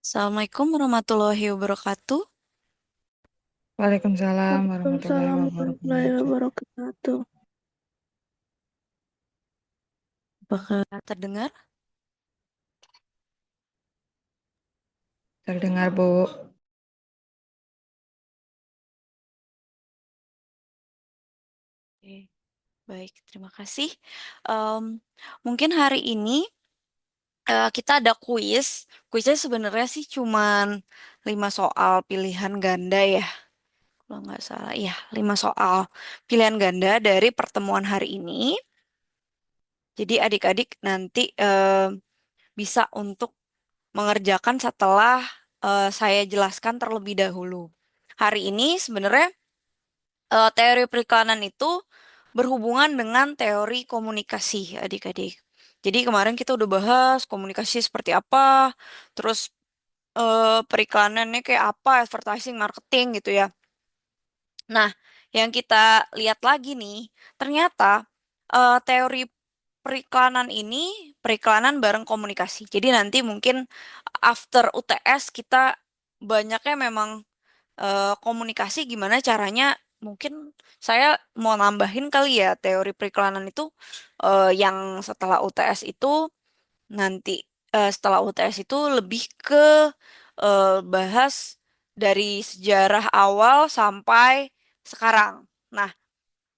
Assalamualaikum warahmatullahi wabarakatuh. Waalaikumsalam warahmatullahi Waalaikumsalam warahmatullahi wabarakatuh. wabarakatuh. Apakah terdengar? Terdengar, Bu. Oke, baik, terima kasih. Em, Mungkin hari ini kita ada kuis. Kuisnya sebenarnya sih cuman 5 soal pilihan ganda ya, kalau nggak salah. Iya, 5 soal pilihan ganda dari pertemuan hari ini. Jadi adik-adik nanti bisa untuk mengerjakan setelah saya jelaskan terlebih dahulu. Hari ini sebenarnya teori periklanan itu berhubungan dengan teori komunikasi, adik-adik. Jadi kemarin kita udah bahas komunikasi seperti apa, terus periklanannya kayak apa, advertising, marketing gitu ya. Nah, yang kita lihat lagi nih, ternyata teori periklanan ini periklanan bareng komunikasi. Jadi nanti mungkin after UTS kita banyaknya memang komunikasi gimana caranya. Mungkin saya mau nambahin kali ya teori periklanan itu yang setelah UTS itu nanti setelah UTS itu lebih ke bahas dari sejarah awal sampai sekarang. Nah,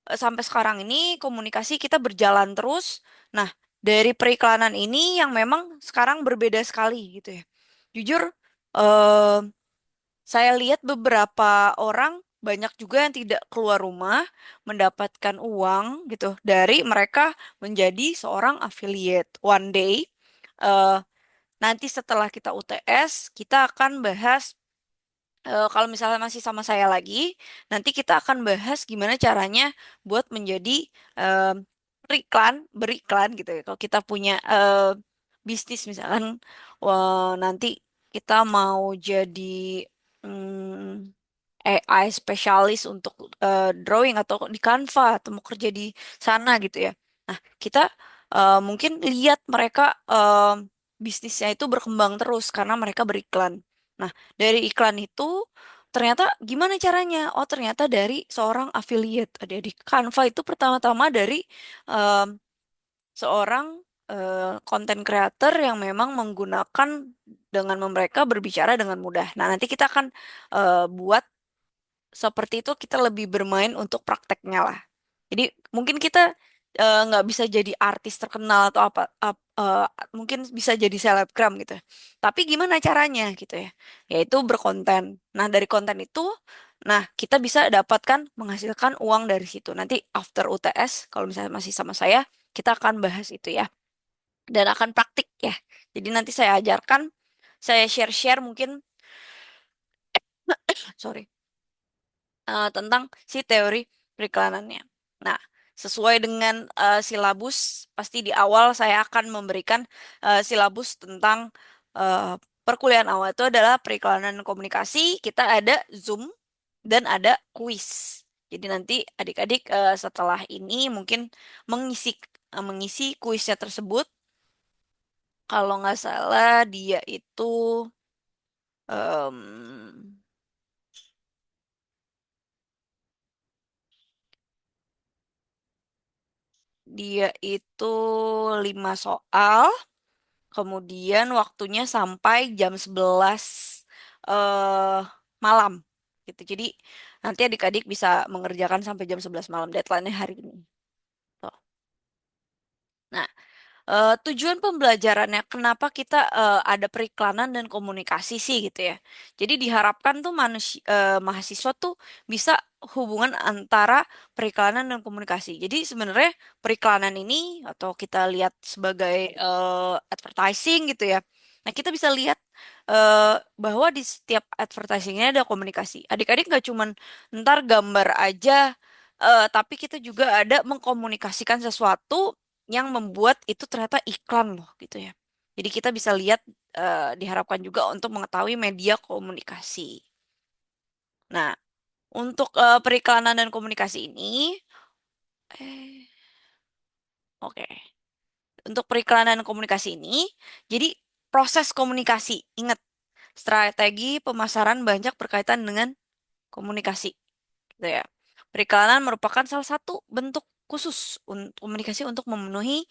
sampai sekarang ini komunikasi kita berjalan terus. Nah, dari periklanan ini yang memang sekarang berbeda sekali gitu ya. Jujur, eh, saya lihat beberapa orang banyak juga yang tidak keluar rumah mendapatkan uang gitu dari mereka menjadi seorang affiliate. One day, eh, nanti setelah kita UTS, kita akan bahas kalau misalnya masih sama saya lagi, nanti kita akan bahas gimana caranya buat menjadi em, beriklan gitu ya. Kalau kita punya bisnis misalkan, wah, nanti kita mau jadi mm, AI spesialis untuk drawing atau di Canva atau mau kerja di sana gitu ya. Nah, kita mungkin lihat mereka bisnisnya itu berkembang terus karena mereka beriklan. Nah, dari iklan itu ternyata gimana caranya? Oh, ternyata dari seorang affiliate. Ada di Canva itu pertama-tama dari em, seorang konten creator yang memang menggunakan dengan mereka berbicara dengan mudah. Nah, nanti kita akan buat seperti itu, kita lebih bermain untuk prakteknya lah. Jadi mungkin kita nggak bisa jadi artis terkenal atau apa, mungkin bisa jadi selebgram gitu. Tapi gimana caranya gitu ya? Yaitu berkonten. Nah, dari konten itu, nah, kita bisa dapatkan menghasilkan uang dari situ. Nanti after UTS, kalau misalnya masih sama saya, kita akan bahas itu ya. Dan akan praktik ya. Jadi nanti saya ajarkan, saya share-share mungkin, sorry, tentang si teori periklanannya. Nah, sesuai dengan silabus, pasti di awal saya akan memberikan silabus tentang eh, perkuliahan awal itu adalah periklanan dan komunikasi. Kita ada Zoom dan ada kuis. Jadi nanti adik-adik setelah ini mungkin mengisi kuisnya tersebut. Kalau nggak salah dia itu em, dia itu 5 soal. Kemudian waktunya sampai jam 11 eh malam gitu. Jadi nanti adik-adik bisa mengerjakan sampai jam 11 malam, deadline-nya hari ini. Tuh. Nah, tujuan pembelajarannya kenapa kita ada periklanan dan komunikasi sih gitu ya. Jadi diharapkan tuh mahasiswa tuh bisa hubungan antara periklanan dan komunikasi. Jadi sebenarnya periklanan ini atau kita lihat sebagai advertising gitu ya. Nah, kita bisa lihat bahwa di setiap advertisingnya ada komunikasi. Adik-adik nggak cuman ntar gambar aja, tapi kita juga ada mengkomunikasikan sesuatu yang membuat itu ternyata iklan loh gitu ya. Jadi kita bisa lihat diharapkan juga untuk mengetahui media komunikasi. Nah, untuk periklanan dan komunikasi ini, eh, oke. Untuk periklanan dan komunikasi ini, jadi proses komunikasi, ingat. strategi pemasaran banyak berkaitan dengan komunikasi, gitu ya. Periklanan merupakan salah satu bentuk khusus komunikasi untuk memenuhi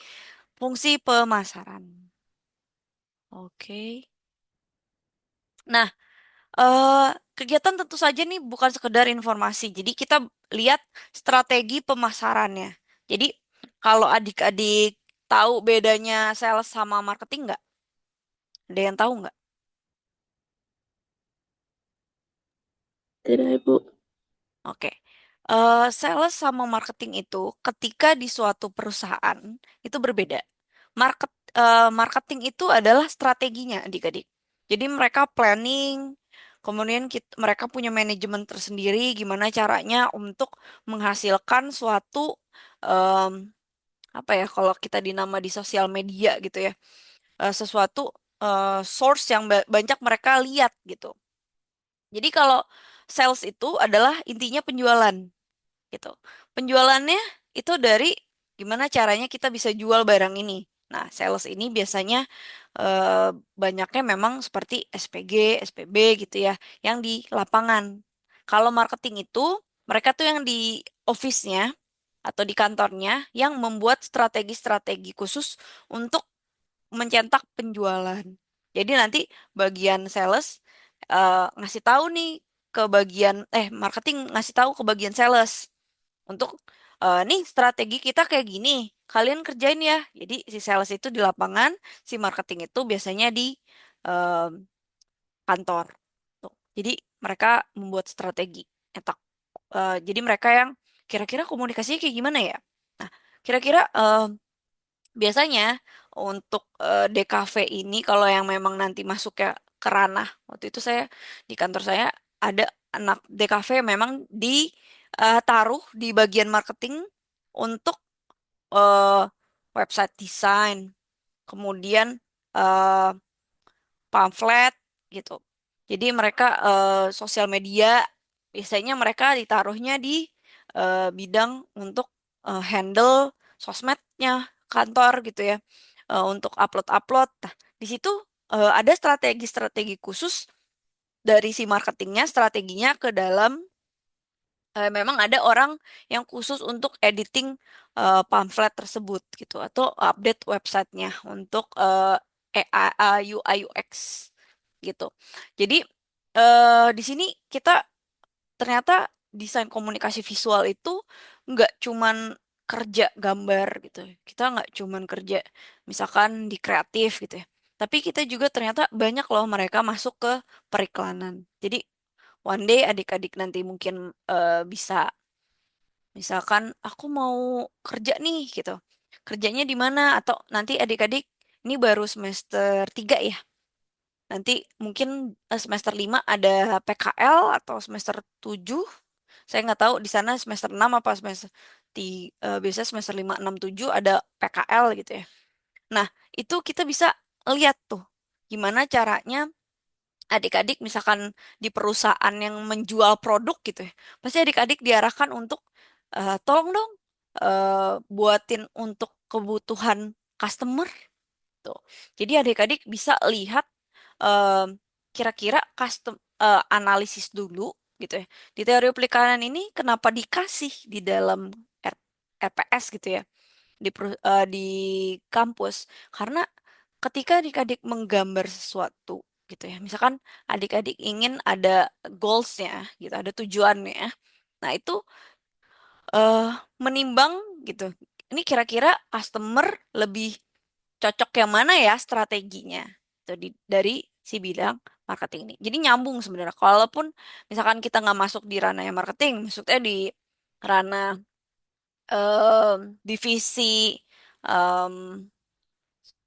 fungsi pemasaran. Oke. Nah, eh, kegiatan tentu saja nih bukan sekedar informasi. Jadi kita lihat strategi pemasarannya. Jadi kalau adik-adik tahu bedanya sales sama marketing nggak? Ada yang tahu nggak? Tidak, Ibu. Oke. Sales sama marketing itu ketika di suatu perusahaan itu berbeda. Marketing itu adalah strateginya adik-adik. Jadi mereka planning, kemudian mereka punya manajemen tersendiri gimana caranya untuk menghasilkan suatu em, apa ya kalau kita dinama di sosial media gitu ya, sesuatu source yang banyak mereka lihat gitu. Jadi kalau sales itu adalah intinya penjualan gitu. Penjualannya itu dari gimana caranya kita bisa jual barang ini. Nah, sales ini biasanya banyaknya memang seperti SPG, SPB gitu ya, yang di lapangan. Kalau marketing itu mereka tuh yang di office-nya atau di kantornya yang membuat strategi-strategi khusus untuk mencetak penjualan. Jadi nanti bagian sales ngasih tahu nih ke bagian marketing ngasih tahu ke bagian sales untuk nih strategi kita kayak gini, kalian kerjain ya. Jadi si sales itu di lapangan, si marketing itu biasanya di eh, kantor. Tuh. Jadi mereka membuat strategi. Etak. Jadi mereka yang kira-kira komunikasinya kayak gimana ya? Nah, kira-kira biasanya untuk DKV ini kalau yang memang nanti masuk ya ke ranah, waktu itu saya di kantor saya ada anak DKV memang ditaruh di bagian marketing untuk eh, website design, kemudian eh, pamflet gitu. Jadi mereka sosial media biasanya mereka ditaruhnya di bidang untuk handle sosmednya kantor gitu ya. Untuk upload-upload. Nah, di situ ada strategi-strategi khusus dari si marketingnya, strateginya ke dalam memang ada orang yang khusus untuk editing pamflet tersebut gitu atau update websitenya untuk UI UX gitu. Jadi di sini kita ternyata desain komunikasi visual itu nggak cuman kerja gambar gitu. Kita nggak cuman kerja misalkan di kreatif gitu ya. Tapi kita juga ternyata banyak loh mereka masuk ke periklanan. Jadi one day adik-adik nanti mungkin bisa misalkan aku mau kerja nih gitu. Kerjanya di mana? Atau nanti adik-adik ini baru semester 3 ya. Nanti mungkin semester 5 ada PKL atau semester 7. Saya nggak tahu di sana semester 6 apa biasa semester 5 6 7 ada PKL gitu ya. Nah, itu kita bisa lihat tuh gimana caranya adik-adik misalkan di perusahaan yang menjual produk gitu ya. Pasti adik-adik diarahkan untuk tolong dong buatin untuk kebutuhan customer tuh. Jadi adik-adik bisa lihat em, kira-kira custom analisis dulu gitu ya. Di teori pelikanan ini kenapa dikasih di dalam R- RPS gitu ya di kampus? Karena ketika adik-adik menggambar sesuatu gitu ya. Misalkan adik-adik ingin ada goalsnya gitu, ada tujuannya. Nah, itu eh menimbang gitu. Ini kira-kira customer lebih cocok yang mana ya strateginya itu dari si bidang marketing ini. Jadi nyambung sebenarnya. Kalaupun misalkan kita nggak masuk di ranah yang marketing, maksudnya di ranah divisi em,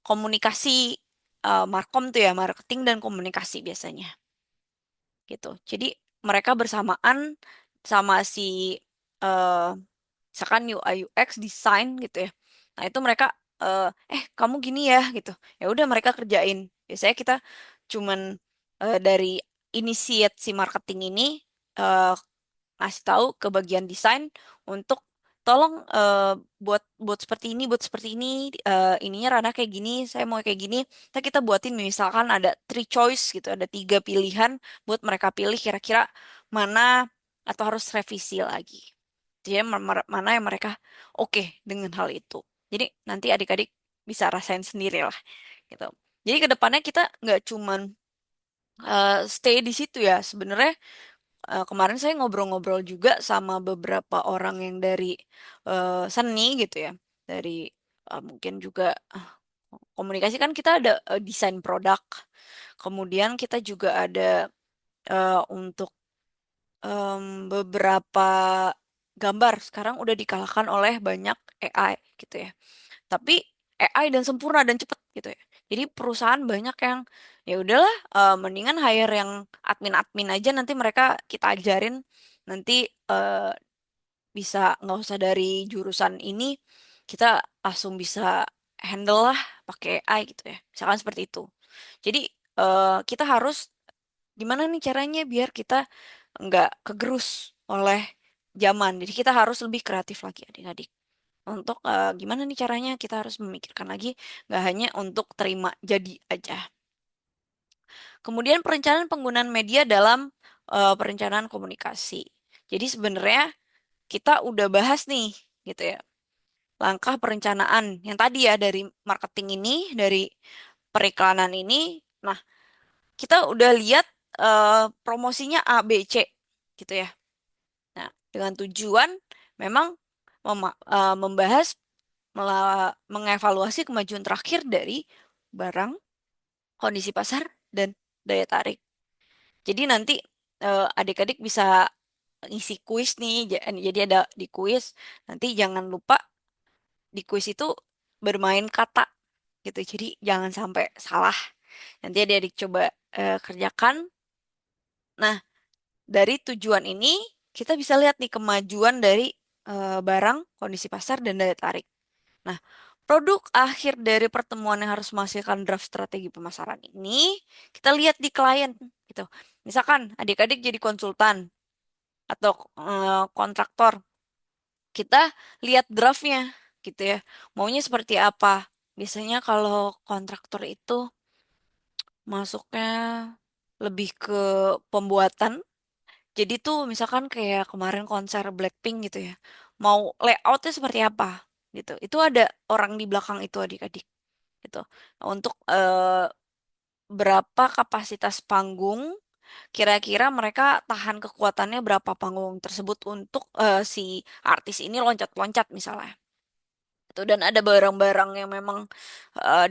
komunikasi markom tuh ya marketing dan komunikasi biasanya gitu. Jadi mereka bersamaan sama si eh, misalkan UI UX design gitu ya. Nah, itu mereka kamu gini ya gitu. Ya udah mereka kerjain. Biasanya kita cuman dari initiate si marketing ini eh, ngasih tahu ke bagian desain untuk tolong buat buat seperti ini, buat seperti ini, ininya ranah kayak gini, saya mau kayak gini. Nah, kita buatin misalkan ada three choice gitu, ada tiga pilihan buat mereka pilih kira-kira mana atau harus revisi lagi. Jadi mana yang mereka oke dengan hal itu. Jadi nanti adik-adik bisa rasain sendiri lah gitu. Jadi ke depannya kita nggak cuman stay di situ ya. Sebenarnya kemarin saya ngobrol-ngobrol juga sama beberapa orang yang dari seni gitu ya. Dari mungkin juga komunikasi kan kita ada desain produk. Kemudian kita juga ada untuk beberapa gambar sekarang udah dikalahkan oleh banyak AI gitu ya. Tapi AI dan sempurna dan cepet gitu ya. Jadi perusahaan banyak yang ya udahlah mendingan hire yang admin-admin aja nanti mereka kita ajarin nanti eh, bisa nggak usah dari jurusan ini kita langsung bisa handle lah pakai AI gitu ya. Misalkan seperti itu. Jadi kita harus gimana nih caranya biar kita nggak kegerus oleh zaman. Jadi kita harus lebih kreatif lagi adik-adik untuk gimana nih caranya kita harus memikirkan lagi nggak hanya untuk terima jadi aja. Kemudian perencanaan penggunaan media dalam perencanaan komunikasi. Jadi sebenarnya kita udah bahas nih gitu ya langkah perencanaan yang tadi ya dari marketing ini dari periklanan ini. Nah kita udah lihat promosinya A B C gitu ya. Nah dengan tujuan memang membahas mengevaluasi kemajuan terakhir dari barang, kondisi pasar, dan daya tarik. Jadi nanti adik-adik bisa ngisi kuis nih. Jadi ada di kuis. Nanti jangan lupa di kuis itu bermain kata gitu. Jadi jangan sampai salah. Nanti adik-adik coba kerjakan. Nah, dari tujuan ini kita bisa lihat nih kemajuan dari barang, kondisi pasar, dan daya tarik. Nah, produk akhir dari pertemuan yang harus menghasilkan draft strategi pemasaran ini, kita lihat di klien gitu. Misalkan adik-adik jadi konsultan atau kontraktor, kita lihat draftnya gitu ya. Maunya seperti apa? Biasanya kalau kontraktor itu masuknya lebih ke pembuatan. Jadi tuh misalkan kayak kemarin konser Blackpink gitu ya. Mau layoutnya seperti apa gitu. Itu ada orang di belakang itu adik-adik gitu. Untuk berapa kapasitas panggung, kira-kira mereka tahan kekuatannya berapa panggung tersebut untuk si artis ini loncat-loncat misalnya. Itu dan ada barang-barang yang memang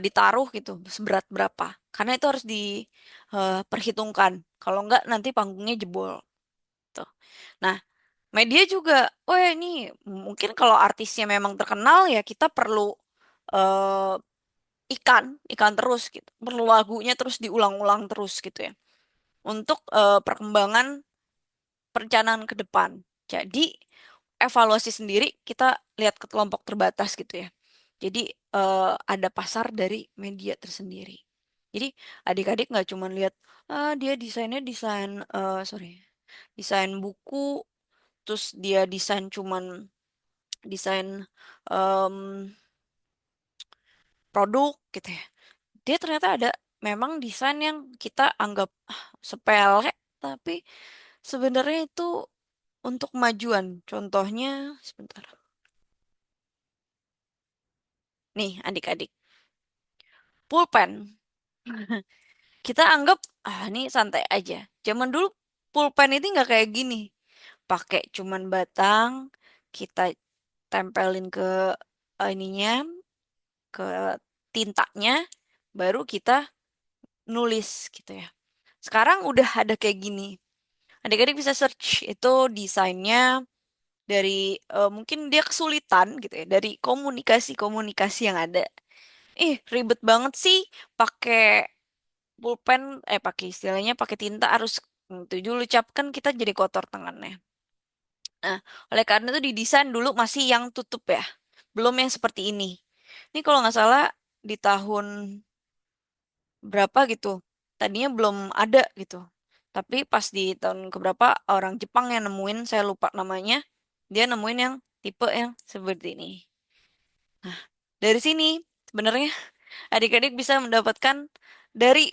ditaruh gitu seberat berapa. Karena itu harus diperhitungkan. Kalau enggak nanti panggungnya jebol. Tuh. Nah, media juga, oh ya ini mungkin kalau artisnya memang terkenal ya kita perlu eh, ikan terus gitu. Perlu lagunya terus diulang-ulang terus gitu ya. Untuk perkembangan perencanaan ke depan. Jadi evaluasi sendiri kita lihat ke kelompok terbatas gitu ya. Jadi ada pasar dari media tersendiri. Jadi adik-adik nggak cuma lihat dia desainnya desain buku, terus dia desain cuman desain em, produk gitu ya. Dia ternyata ada memang desain yang kita anggap sepele, tapi sebenarnya itu untuk kemajuan. Contohnya, sebentar. Nih, adik-adik. Pulpen. Kita anggap, ini santai aja. Zaman dulu pulpen itu nggak kayak gini. Pakai cuman batang, kita tempelin ke ininya, ke tintanya, baru kita nulis gitu ya. Sekarang udah ada kayak gini. Adik-adik bisa search itu desainnya dari mungkin dia kesulitan gitu ya dari komunikasi-komunikasi yang ada. Ribet banget sih pakai pulpen pakai istilahnya pakai tinta harus itu dulu cap kan kita jadi kotor tangannya. Nah, oleh karena itu didesain dulu masih yang tutup ya. Belum yang seperti ini. Ini kalau nggak salah di tahun berapa gitu. Tadinya belum ada gitu. Tapi pas di tahun keberapa orang Jepang yang nemuin, saya lupa namanya, dia nemuin yang tipe yang seperti ini. Nah, dari sini sebenarnya adik-adik bisa mendapatkan dari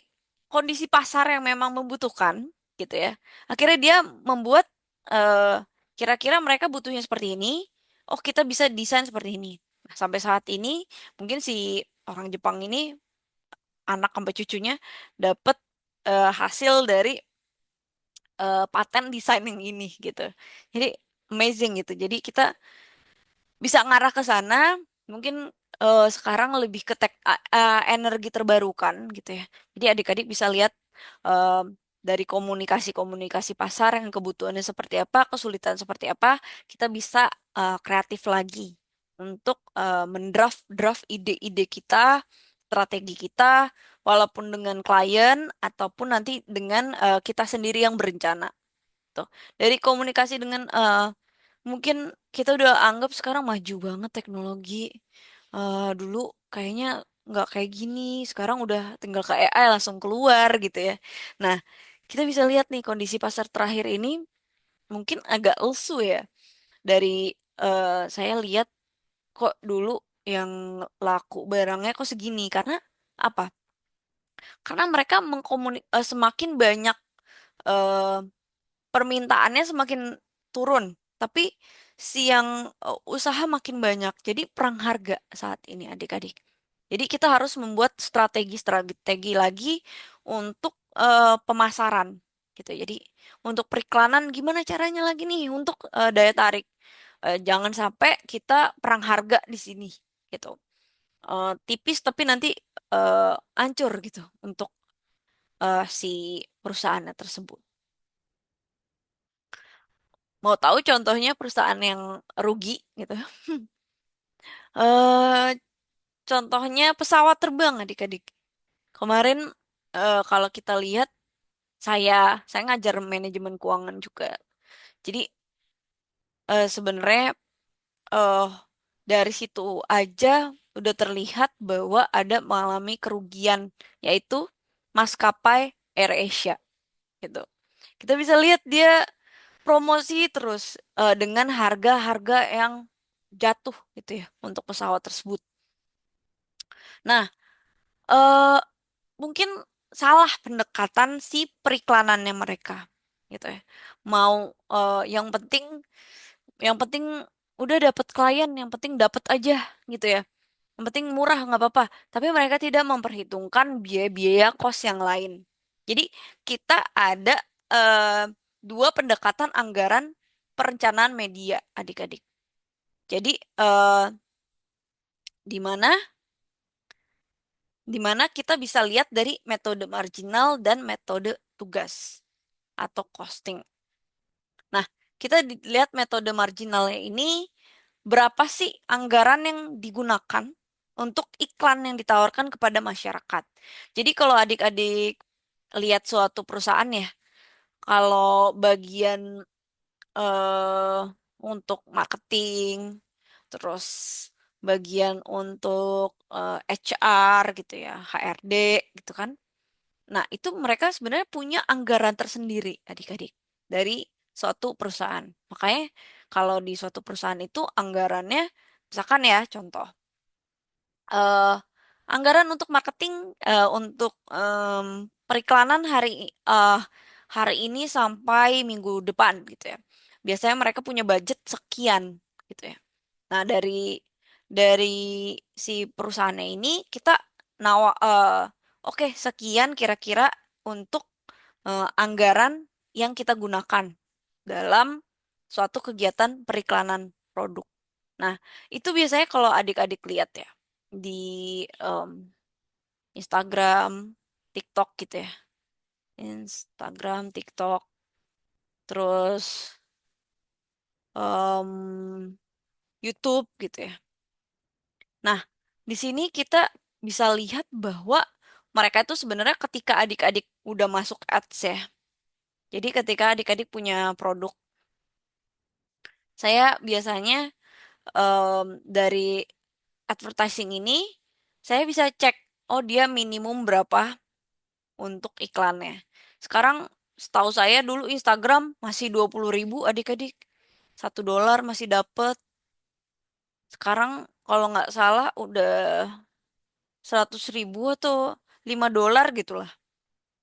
kondisi pasar yang memang membutuhkan, gitu ya. Akhirnya dia membuat eh, kira-kira mereka butuhnya seperti ini. Oh, kita bisa desain seperti ini. Nah, sampai saat ini mungkin si orang Jepang ini anak sampai cucunya dapat hasil dari paten desain yang ini gitu. Jadi amazing gitu. Jadi kita bisa ngarah ke sana mungkin sekarang lebih ke energi terbarukan gitu ya, jadi adik-adik bisa lihat dari komunikasi-komunikasi pasar yang kebutuhannya seperti apa, kesulitan seperti apa, kita bisa kreatif lagi untuk mendraft draft ide-ide kita, strategi kita, walaupun dengan klien ataupun nanti dengan kita sendiri yang berencana tuh. Dari komunikasi dengan mungkin kita udah anggap sekarang maju banget teknologi. Dulu kayaknya nggak kayak gini, sekarang udah tinggal ke AI langsung keluar gitu ya. Nah, kita bisa lihat nih kondisi pasar terakhir ini mungkin agak lesu ya. Dari saya lihat kok dulu yang laku barangnya kok segini, karena apa? Karena mereka semakin banyak eh, permintaannya semakin turun, tapi si yang usaha makin banyak. Jadi perang harga saat ini adik-adik. Jadi kita harus membuat strategi-strategi lagi untuk pemasaran gitu. Jadi untuk periklanan gimana caranya lagi nih untuk daya tarik. Jangan sampai kita perang harga di sini gitu. Tipis tapi nanti hancur gitu untuk si perusahaannya tersebut. Mau tahu contohnya perusahaan yang rugi gitu? eh Contohnya pesawat terbang adik-adik. Kemarin kalau kita lihat, saya saya ngajar manajemen keuangan juga. Jadi sebenarnya eh dari situ aja udah terlihat bahwa ada mengalami kerugian, yaitu maskapai AirAsia gitu. Kita bisa lihat dia promosi terus dengan harga-harga yang jatuh gitu ya untuk pesawat tersebut. Nah, eh mungkin salah pendekatan si periklanannya mereka gitu ya. Mau yang penting udah dapat klien, yang penting dapat aja gitu ya. Yang penting murah nggak apa-apa. Tapi mereka tidak memperhitungkan biaya-biaya kos yang lain. Jadi kita ada eh, dua pendekatan anggaran perencanaan media adik-adik. Jadi di mana di mana kita bisa lihat dari metode marginal dan metode tugas atau costing. Nah, kita lihat metode marginalnya ini, berapa sih anggaran yang digunakan untuk iklan yang ditawarkan kepada masyarakat. Jadi kalau adik-adik lihat suatu perusahaan ya, kalau bagian eh, untuk marketing, terus bagian untuk HR gitu ya, HRD gitu kan. Nah, itu mereka sebenarnya punya anggaran tersendiri, adik-adik, dari suatu perusahaan. Makanya kalau di suatu perusahaan itu anggarannya, misalkan ya, contoh, eh anggaran untuk marketing, untuk periklanan eh, hari ini sampai minggu depan gitu ya. Biasanya mereka punya budget sekian gitu ya. Nah, dari si perusahaannya ini kita oke, sekian kira-kira untuk anggaran yang kita gunakan dalam suatu kegiatan periklanan produk. Nah, itu biasanya kalau adik-adik lihat ya di em, Instagram, TikTok gitu ya. Instagram, TikTok, terus YouTube gitu ya. Nah, di sini kita bisa lihat bahwa mereka itu sebenarnya ketika adik-adik udah masuk ads ya. Jadi ketika adik-adik punya produk, saya biasanya dari advertising ini, saya bisa cek, oh dia minimum berapa untuk iklannya. Sekarang setahu saya dulu Instagram masih 20.000 adik-adik. $1 masih dapet. Sekarang kalau nggak salah udah 100 ribu atau 5 dolar gitu lah.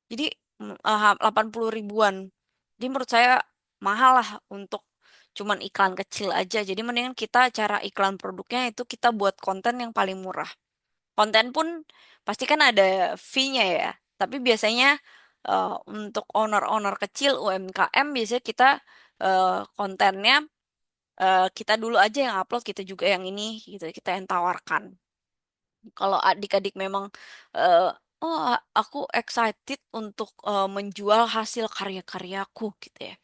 Jadi 80 ribuan. Jadi menurut saya mahal lah untuk cuman iklan kecil aja. Jadi mendingan kita cara iklan produknya itu kita buat konten yang paling murah. Konten pun pasti kan ada fee-nya ya. Tapi biasanya untuk owner-owner kecil UMKM biasanya kita kontennya kita dulu aja yang upload, kita juga yang ini gitu, kita yang tawarkan. Kalau adik-adik memang eh, oh aku excited untuk menjual hasil karya-karyaku gitu ya.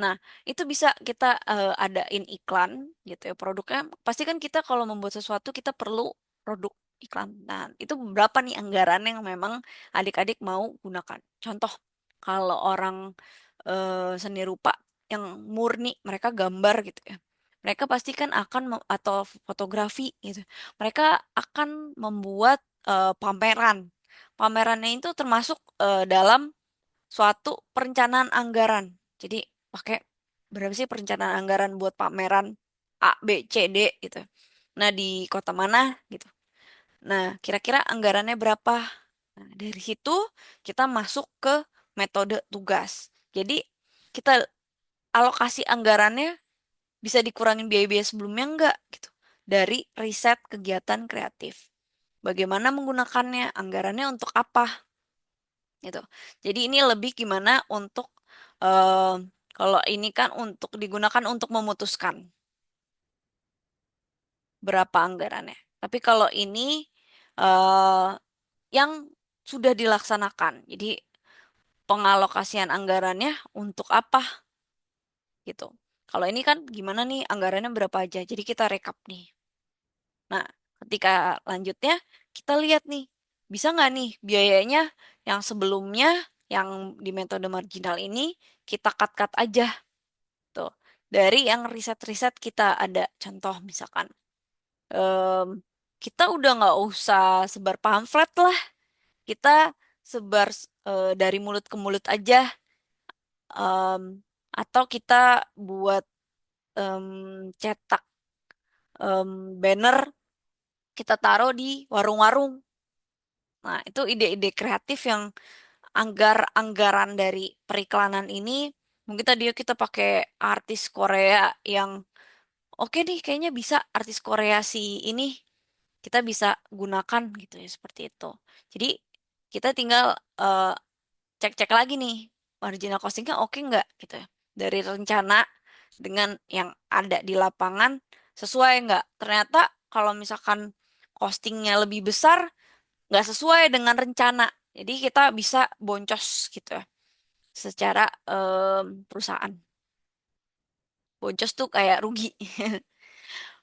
Nah, itu bisa kita adain iklan gitu ya. Produknya pasti kan kita kalau membuat sesuatu kita perlu produk iklan. Nah, itu berapa nih anggaran yang memang adik-adik mau gunakan. Contoh, kalau orang seni rupa yang murni mereka gambar gitu ya. Mereka pasti kan akan atau fotografi gitu. Mereka akan membuat pameran. Pamerannya itu termasuk dalam suatu perencanaan anggaran. Jadi pakai berapa sih perencanaan anggaran buat pameran A, B, C, D gitu. Nah, di kota mana gitu. Nah, kira-kira anggarannya berapa? Nah, dari situ kita masuk ke metode tugas. Jadi kita alokasi anggarannya bisa dikurangin biaya-biaya sebelumnya enggak gitu. Dari riset kegiatan kreatif. Bagaimana menggunakannya, anggarannya untuk apa gitu. Jadi ini lebih gimana untuk eh, kalau ini kan untuk digunakan untuk memutuskan berapa anggarannya. Tapi kalau ini eh, yang sudah dilaksanakan. Jadi pengalokasian anggarannya untuk apa gitu. Kalau ini kan gimana nih anggarannya berapa aja. Jadi kita rekap nih. Nah, ketika lanjutnya kita lihat nih, bisa nggak nih biayanya yang sebelumnya yang di metode marginal ini kita cut-cut aja tuh. Dari yang riset-riset kita ada contoh misalkan em, kita udah nggak usah sebar pamflet lah, kita sebar dari mulut ke mulut aja. Em, atau kita buat em, cetak banner kita taruh di warung-warung. Nah, itu ide-ide kreatif yang anggaran dari periklanan ini mungkin tadi kita pakai artis Korea yang oke nih kayaknya bisa artis Korea si ini kita bisa gunakan gitu ya seperti itu. Jadi kita tinggal eh, cek-cek lagi nih marginal costingnya oke nggak gitu ya. Dari rencana dengan yang ada di lapangan sesuai nggak. Ternyata kalau misalkan costingnya lebih besar nggak sesuai dengan rencana. Jadi kita bisa boncos gitu ya secara perusahaan. Boncos tuh kayak rugi.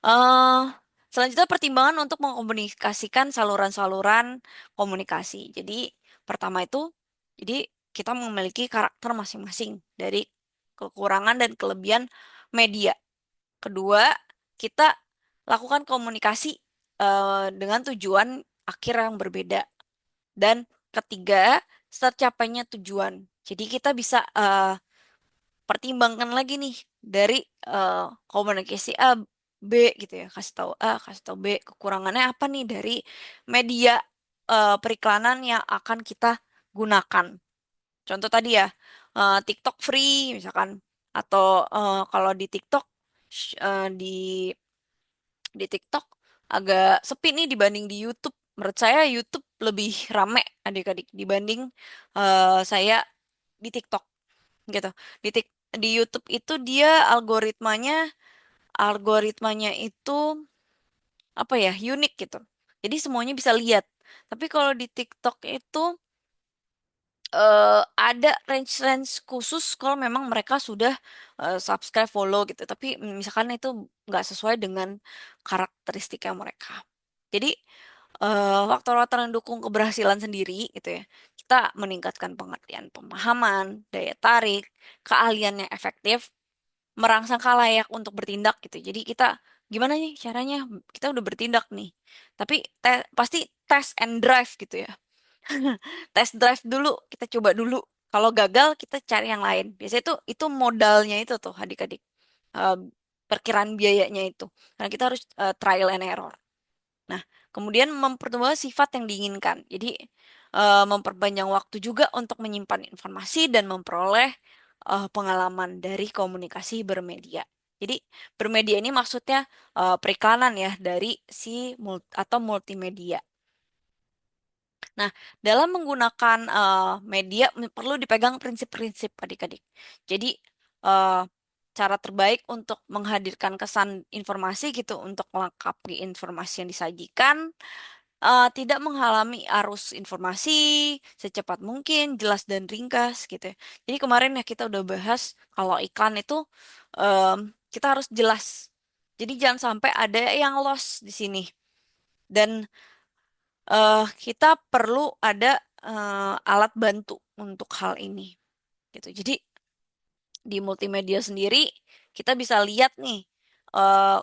eh Selanjutnya pertimbangan untuk mengkomunikasikan saluran-saluran komunikasi. Jadi pertama itu, jadi kita memiliki karakter masing-masing dari kekurangan dan kelebihan media. Kedua, kita lakukan komunikasi dengan tujuan akhir yang berbeda. Dan ketiga, tercapainya tujuan. Jadi kita bisa pertimbangkan lagi nih dari komunikasi A B gitu ya kasih tahu A kasih tahu B kekurangannya apa nih dari media periklanan yang akan kita gunakan contoh tadi ya TikTok free misalkan atau kalau di TikTok di TikTok agak sepi nih dibanding di YouTube menurut saya YouTube lebih rame adik-adik dibanding saya di TikTok gitu. Di di YouTube itu dia algoritmanya itu apa ya unik gitu. Jadi semuanya bisa lihat. Tapi kalau di TikTok itu ada range-range khusus kalau memang mereka sudah subscribe follow gitu. Tapi misalkan itu nggak sesuai dengan karakteristiknya mereka. Jadi faktor-faktor yang dukung keberhasilan sendiri gitu ya. Kita meningkatkan pengertian pemahaman, daya tarik, keahlian yang efektif, merangsang khalayak untuk bertindak gitu. Jadi kita gimana nih caranya? Kita udah bertindak nih. Tapi pasti test and drive gitu ya. Test drive dulu, kita coba dulu. Kalau gagal kita cari yang lain. Biasanya itu modalnya itu tuh adik-adik. perkiraan biayanya itu. Karena kita harus trial and error. Nah, kemudian mempertemukan sifat yang diinginkan. Jadi, memperpanjang waktu juga untuk menyimpan informasi dan memperoleh pengalaman dari komunikasi bermedia. Jadi, bermedia ini maksudnya periklanan ya dari si atau multimedia. Nah, dalam menggunakan media perlu dipegang prinsip-prinsip adik-adik. Jadi, eh, cara terbaik untuk menghadirkan kesan informasi gitu, untuk melengkapi informasi yang disajikan, tidak menghalangi arus informasi secepat mungkin, jelas dan ringkas gitu ya. Jadi kemarin ya kita udah bahas kalau iklan itu kita harus jelas. Jadi jangan sampai ada yang lost di sini. Dan kita perlu ada alat bantu untuk hal ini gitu. Jadi di multimedia sendiri kita bisa lihat nih eh,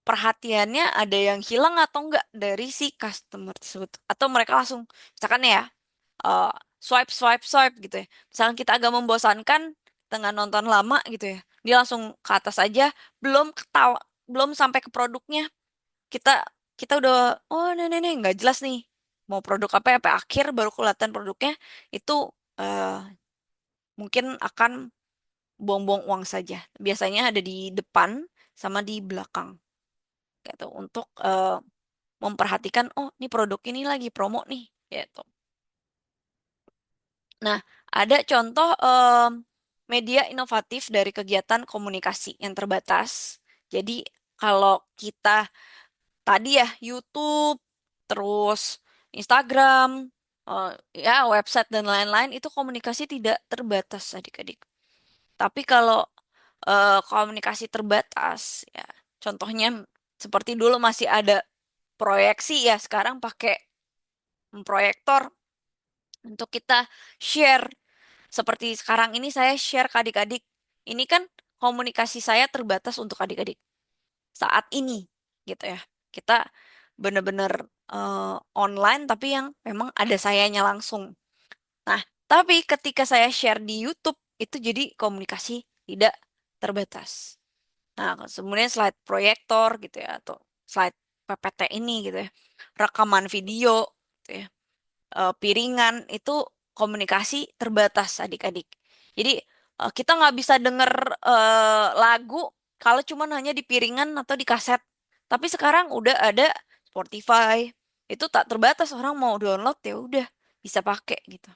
perhatiannya ada yang hilang atau enggak dari si customer tersebut atau mereka langsung misalkan ya eh, swipe swipe swipe gitu ya. Misalkan kita agak membosankan dengan nonton lama gitu ya. Dia langsung ke atas aja, belum ketawa, belum sampai ke produknya. Kita kita udah oh nih nggak jelas nih mau produk apa ya, sampai akhir baru kelihatan produknya itu eh, mungkin akan buang-buang uang saja. Biasanya ada di depan sama di belakang gitu untuk memperhatikan oh ini produk ini lagi promo nih gitu. Nah, ada contoh media inovatif dari kegiatan komunikasi yang terbatas. Jadi, kalau kita tadi ya YouTube, terus Instagram, ya website dan lain-lain itu komunikasi tidak terbatas adik-adik. Tapi kalau komunikasi terbatas, ya contohnya seperti dulu masih ada proyeksi ya, sekarang pakai proyektor untuk kita share. Seperti sekarang ini saya share ke adik-adik. Ini kan komunikasi saya terbatas untuk adik-adik saat ini, gitu ya. Kita benar-benar online tapi yang memang ada sayanya langsung. Nah, tapi ketika saya share di YouTube itu jadi komunikasi tidak terbatas. Nah, kemudian slide proyektor gitu ya atau slide PPT ini gitu ya. Rekaman video gitu ya, piringan itu komunikasi terbatas adik-adik. Jadi kita nggak bisa denger lagu kalau cuma hanya di piringan atau di kaset. Tapi sekarang udah ada Spotify, itu tak terbatas orang mau download ya udah bisa pakai gitu.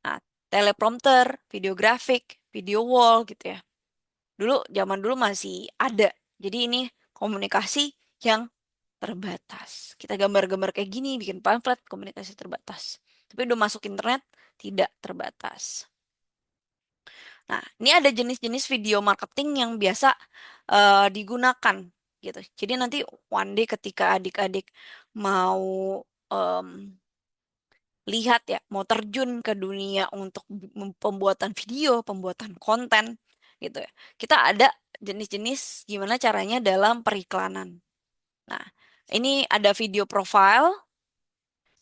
Nah, teleprompter, video grafik, video wall gitu ya. Dulu zaman dulu masih ada. Jadi ini komunikasi yang terbatas. Kita gambar-gambar kayak gini, bikin pamflet, komunikasi terbatas. Tapi udah masuk internet, tidak terbatas. Nah, ini ada jenis-jenis video marketing yang biasa digunakan gitu. Jadi nanti one day ketika adik-adik mau em, lihat ya, mau terjun ke dunia untuk pembuatan video, pembuatan konten gitu ya. Kita ada jenis-jenis gimana caranya dalam periklanan. Nah, ini ada video profile.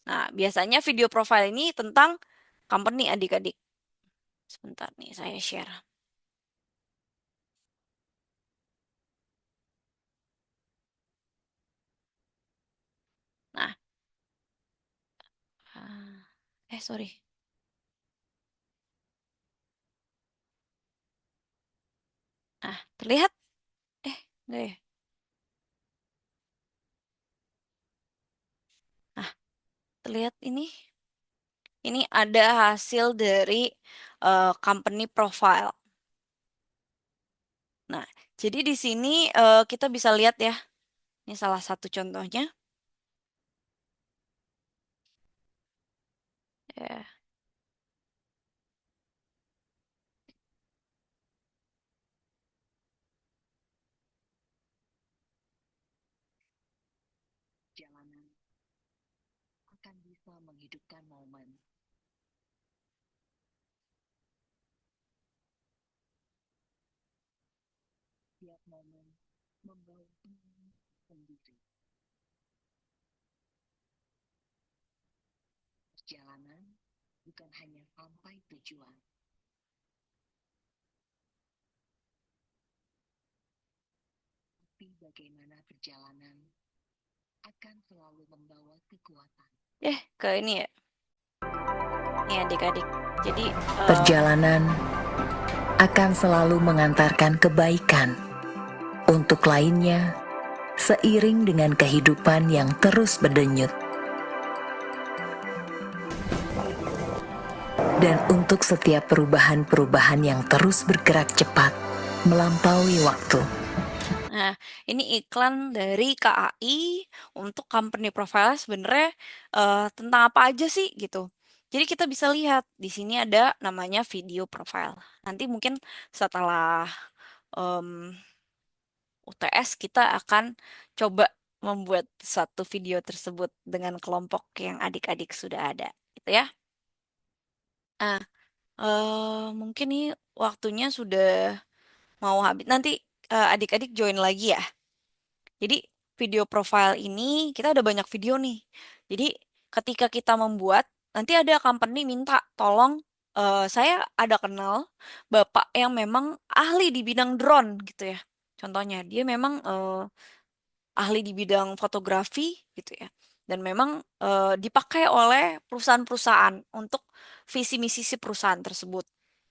Nah, biasanya video profile ini tentang company adik-adik. Sebentar nih, saya share. Nah, sorry. Nah, terlihat? Enggak ya? Nah, terlihat ini? Ini ada hasil dari company profile. Nah, jadi di sini kita bisa lihat ya. Ini salah satu contohnya. Ya. Jalanan akan bisa menghidupkan momen. Tiap momen membawa sendiri. Perjalanan bukan hanya sampai tujuan, bagaimana perjalanan akan selalu membawa kekuatan. Ke ini ya. Nih adik-adik. Jadi, Perjalanan akan selalu mengantarkan kebaikan untuk lainnya seiring dengan kehidupan yang terus berdenyut. Dan untuk setiap perubahan-perubahan yang terus bergerak cepat melampaui waktu. nah, ini iklan dari KAI untuk company profile sebenarnya tentang apa aja sih gitu. Jadi kita bisa lihat di sini ada namanya video profile. Nanti mungkin setelah em, UTS kita akan coba membuat satu video tersebut dengan kelompok yang adik-adik sudah ada, gitu ya. Nah, mungkin nih waktunya sudah mau habis. Nanti adik-adik join lagi ya. Jadi video profile ini kita ada banyak video nih. Jadi ketika kita membuat, nanti ada company minta tolong saya ada kenal bapak yang memang ahli di bidang drone gitu ya. Contohnya dia memang ahli di bidang fotografi gitu ya. Dan memang dipakai oleh perusahaan-perusahaan untuk visi misi si perusahaan tersebut.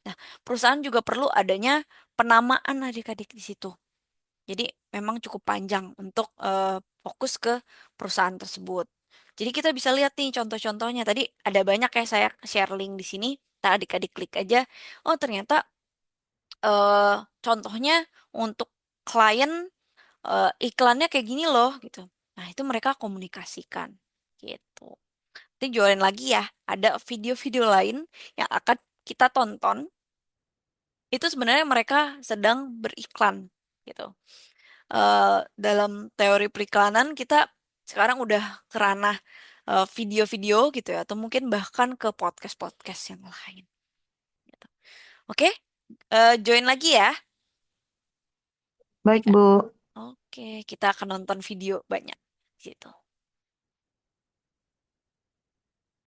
Nah, perusahaan juga perlu adanya penamaan adik-adik di situ. Jadi memang cukup panjang untuk fokus ke perusahaan tersebut. Jadi kita bisa lihat nih contoh-contohnya. Tadi ada banyak ya saya share link di sini. Nah, adik-adik klik aja. Oh, ternyata eh, contohnya untuk klien iklannya kayak gini loh gitu. Nah, itu mereka komunikasikan gitu. Nanti join lagi ya. Ada video-video lain yang akan kita tonton. Itu sebenarnya mereka sedang beriklan gitu. Dalam teori periklanan kita sekarang udah ke ranah video-video gitu ya, atau mungkin bahkan ke podcast-podcast yang lain. Gitu. Oke, join lagi ya. Ya Baik, kan? Bu. Oke, kita akan nonton video banyak gitu.